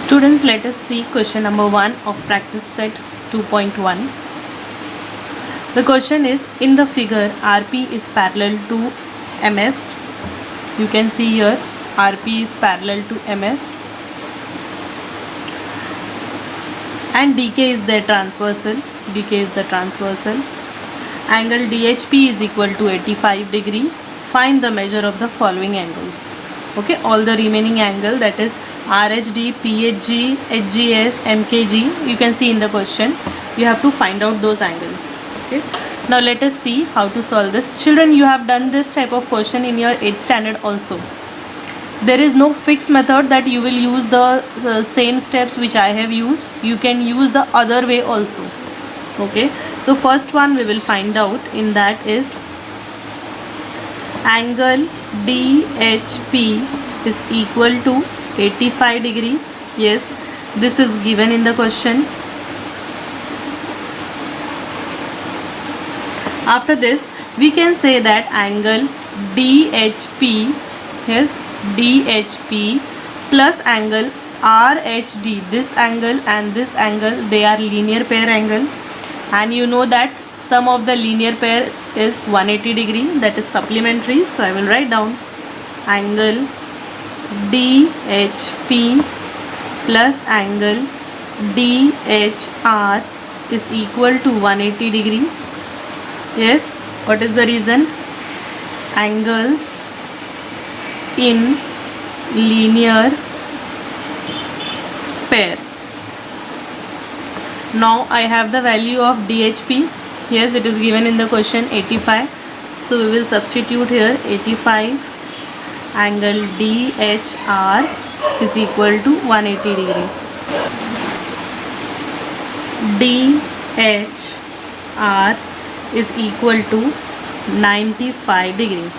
Students, let us see question number 1 of practice set 2.1. The question is, in the figure RP is parallel to MS. You can see here RP is parallel to MS and DK is the transversal. DK is the transversal. Angle DHP is equal to 85 degree. Find the measure of the following angles. Okay, all the remaining angle, that is RHD, PHG, HGS, MKG, you can see in the question. You have to find out those angles. Okay, now let us see how to solve this. Children, you have done this type of question in your 8th standard also. There is no fixed method that you will use the same steps which I have used. You can use the other way also. Okay, so first one we will find out, in that is angle DHP is equal to 85 degree. Yes, this is given in the question. After this, we can say that angle DHP is DHP plus angle RHD. This angle and this angle, they are linear pair angle, and you know that sum of the linear pair is 180 degree, that is supplementary. So I will write down angle DHP plus angle DHR is equal to 180 degree. Yes, what is the reason? Angles in linear pair. Now I have the value of DHP. Yes, it is given in the question 85. So we will substitute here 85. Angle DHR is equal to 180 degree. DHR is equal to 95 degree.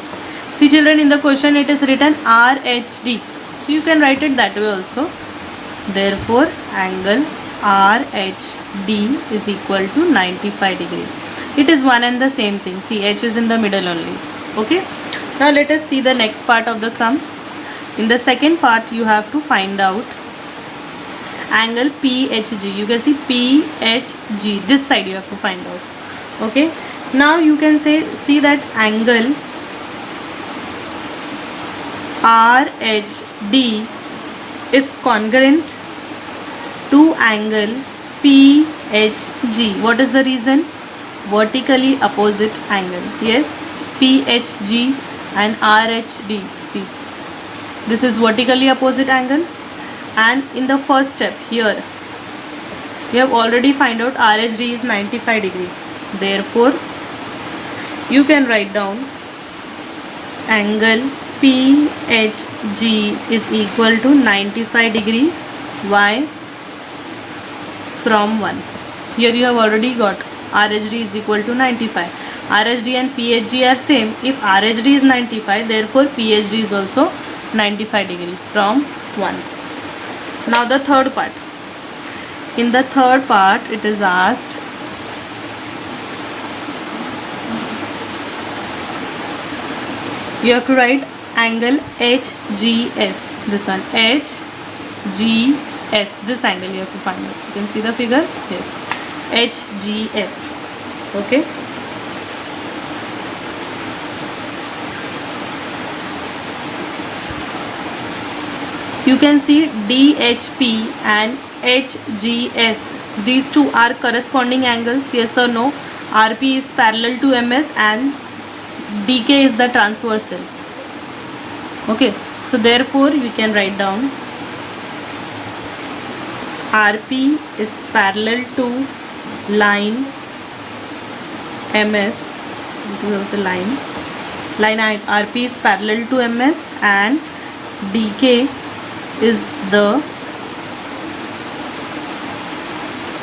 See children, in the question it is written RHD. So you can write it that way also. Therefore, angle RHD is equal to 95 degree. It is one and the same thing. See, H is in the middle only. Okay. Now let us see the next part of the sum. In the second part, you have to find out angle PHG. You can see PHG. This side you have to find out. Okay. Now you can see that angle RHD is congruent to angle PHG. What is the reason? Vertically opposite angle. Yes, PHG and RHD. See, this is vertically opposite angle, and in the first step here we have already find out RHD is 95 degree. Therefore, you can write down angle PHG is equal to 95 degree. Why? From 1. Here you have already got RHD is equal to 95. RHD and PHG are same. If RHD is 95, therefore PHD is also 95 degree from 1. Now the third part. In the third part, it is asked you have to write angle HGS. This one, HGS. This angle you have to find out. You can see the figure. Yes, HGS. Okay. You can see DHP and HGS. These two are corresponding angles. Yes or no? RP is parallel to MS and DK is the transversal. Okay. So therefore we can write down RP is parallel to line MS. This is also line RP is parallel to MS and DK is the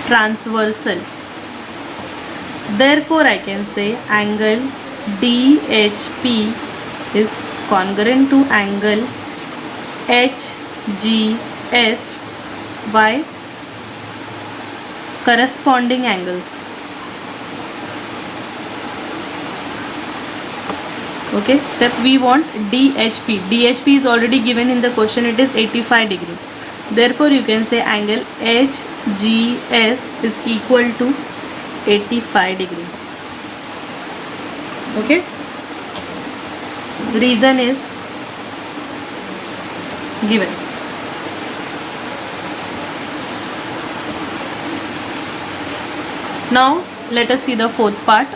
transversal. Therefore I can say angle DHP is congruent to angle HGS by corresponding angles. Okay, that we want DHP. DHP is already given in the question, it is 85 degree. Therefore you can say angle HGS is equal to 85 degree. Okay, reason is given. Now let us see the fourth part.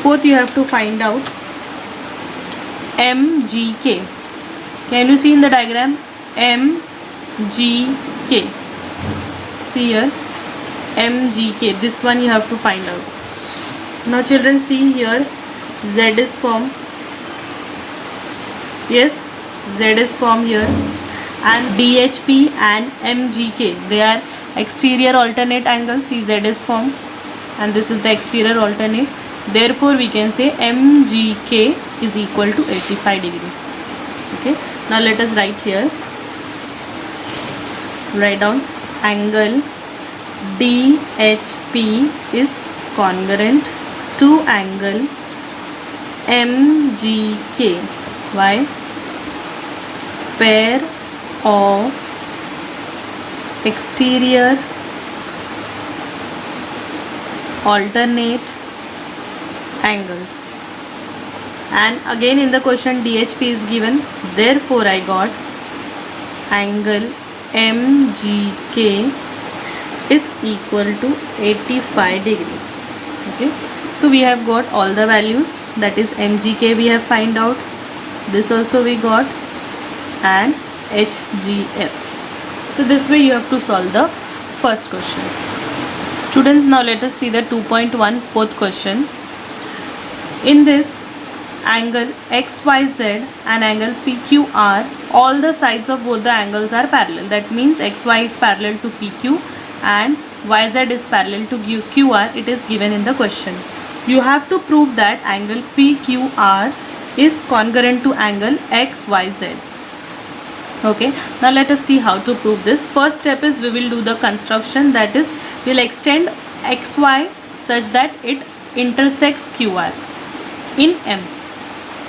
Fourth, you have to find out MGK. Can you see in the diagram MGK? See here, MGK. This one you have to find out. Now children, see here, Z is formed. Yes, Z is formed here, and DHP and MGK, they are exterior alternate angles. See, Z is formed and this is the exterior alternate. Therefore we can say MGK is equal to 85 degree. Okay, now let us write here. Write down angle DHP is congruent to angle MGK. Why? Pair of exterior alternate angles. And again in the question DHP is given, therefore I got angle MGK is equal to 85 degree. Okay, so we have got all the values, that is MGK we have find out, this also we got, and HGS. So this way you have to solve the first question. Students, now let us see the 2.1 fourth question. In this, angle XYZ and angle PQR, all the sides of both the angles are parallel. That means XY is parallel to PQ and YZ is parallel to QR. It is given in the question. You have to prove that angle PQR is congruent to angle XYZ. Okay, now let us see how to prove this. First step is we will do the construction, that is we will extend XY such that it intersects QR in M.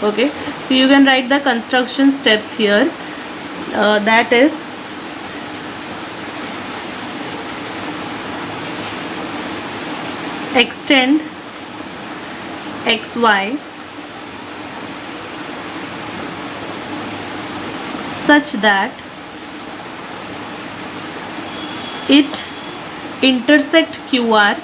Okay, so you can write the construction steps here, that is extend XY such that it intersect QR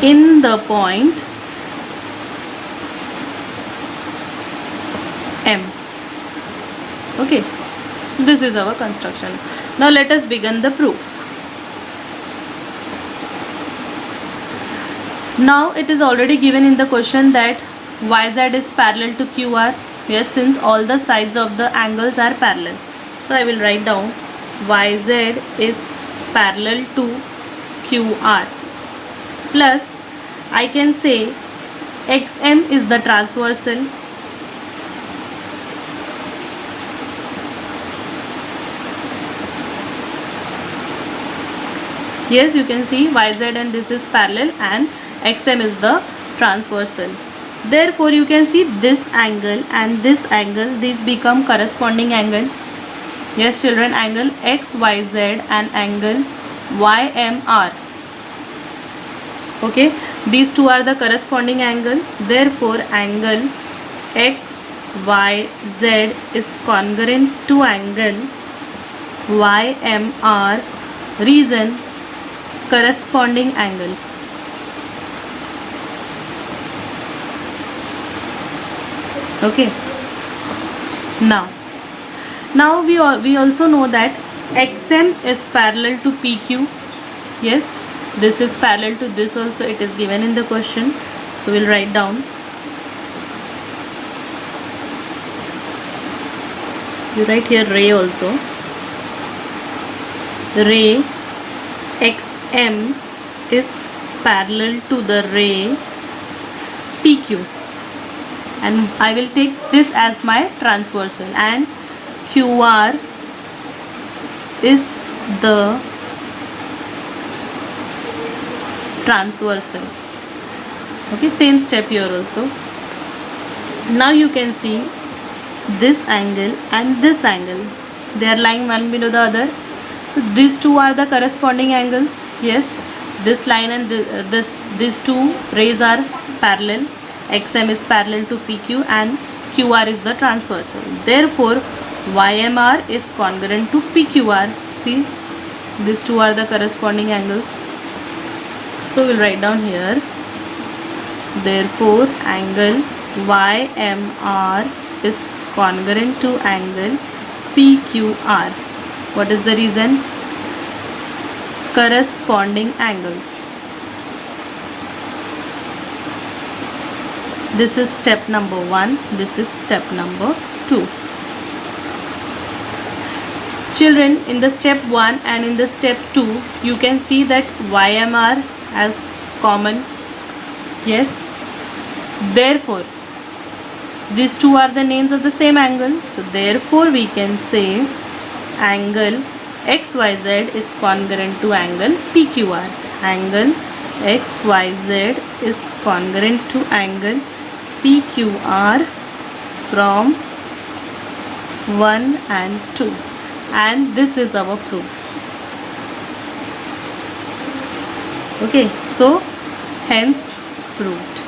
in the point M. Okay, this is our construction. Now let us begin the proof. Now it is already given in the question that YZ is parallel to QR. Yes, since all the sides of the angles are parallel. So I will write down YZ is parallel to QR. Plus I can say XM is the transversal. Yes, you can see YZ and this is parallel and XM is the transversal. Therefore you can see this angle and this angle, these become corresponding angle. Yes children, angle XYZ and angle YMR. Okay, these two are the corresponding angle. Therefore angle XYZ is congruent to angle YMR. Reason, corresponding angle. Okay, now we also know that XM is parallel to PQ. Yes, this is parallel to this also, it is given in the question. So we'll write down, you write here ray also, ray XM is parallel to the ray PQ, and I will take this as my transversal, and QR is the transversal. Okay, same step here also. Now you can see this angle and this angle, they are lying one below the other. So these two are the corresponding angles. Yes, this line and these two rays are parallel. XM is parallel to PQ and QR is the transversal. Therefore, YMR is congruent to PQR. See, these two are the corresponding angles. So we'll write down here. Therefore, angle YMR is congruent to angle PQR. What is the reason? Corresponding angles. This is step number 1. This is step number 2. Children, in the step 1 and in the step 2, you can see that YMR as common. Yes. Therefore, these two are the names of the same angle. So therefore, we can say angle XYZ is congruent to angle PQR. Angle XYZ is congruent to angle PQR from 1 and 2. And this is our proof. Okay, so hence proved.